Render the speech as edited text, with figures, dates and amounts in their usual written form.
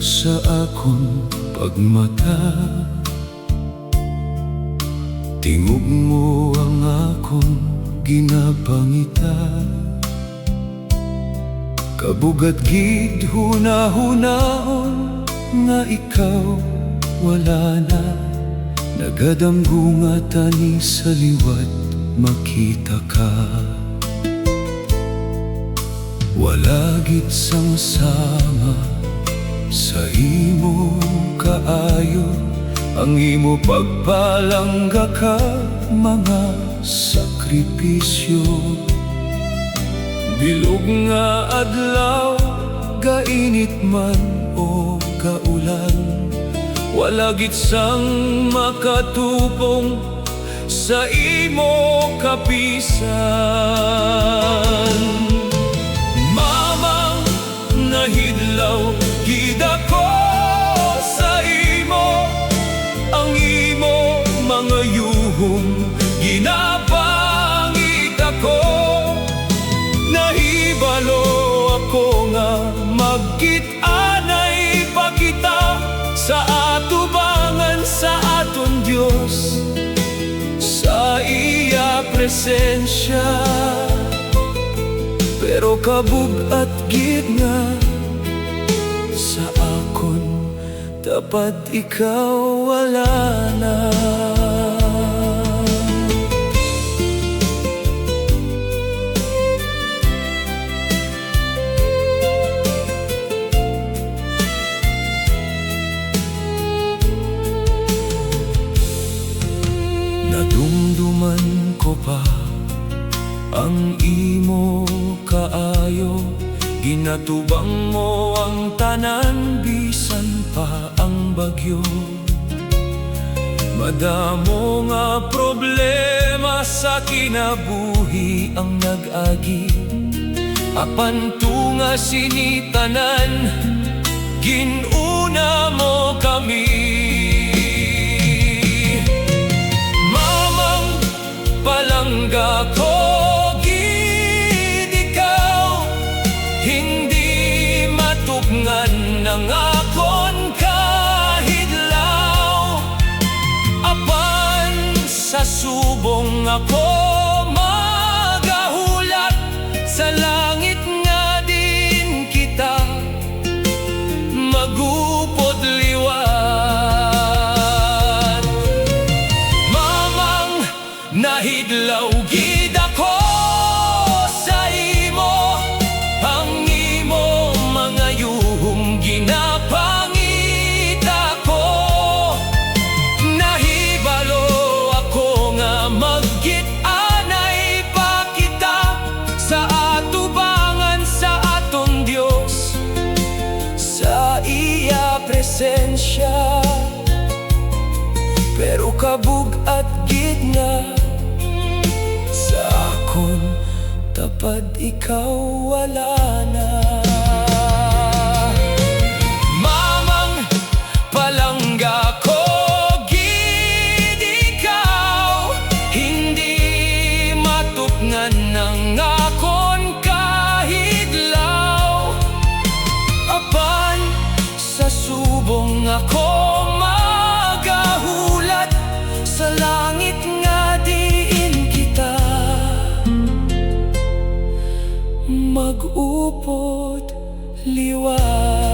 sa akong pagmata. Tingog mo ang akong ginapangita. Kabugat gid hunahunahon nga ikaw wala na. Nagadamgunga tani sa liwat makita ka. Wala gid sang sama sa imo kaayo. Ang imo pagpalangga ka mga sakripisyo. Bilog nga adlaw, gainit man o kaulan, wala gid sang makatupong sa imo kapisan. Mamang nahidlaw gid ako sa imo, ang imo mga yuhong ginapangit ako. Nahibalo ako nga magkit-anay pa kita sa atubangan sa aton Dios, sa iya presensya. Pero kabugat gid nga sa akon, dapat ikaw wala na. Nadumduman ko pa ang imo kaayo. Ginatubang mo ang tanan bisan pa ang bagyo. Madamo nga problema sa kinabuhi ang nag-agi. Apan tunga sinitanan, ginuna mo kami. Palangga ko gid ikaw, hindi matugnan ng akon kahidlaw. Apan sa subong ako magahulat, sa langit nga din kita magupod liwat. Mamang nahidlaw gid ako sa imo, ang imo mga yuhong ginapangit ako. Nahibalo ako nga magkit-anay pa kita sa atubangan sa aton Dios, sa iya presensya. Pero kabugat gid nga sa akon, dapat ikaw wala na. Mamang palangga ko gid ikaw, hindi matugnan ng akon kahidlaw. Apan sa subong ako magahulat, sa langit nga diin kita mag-upod liwat.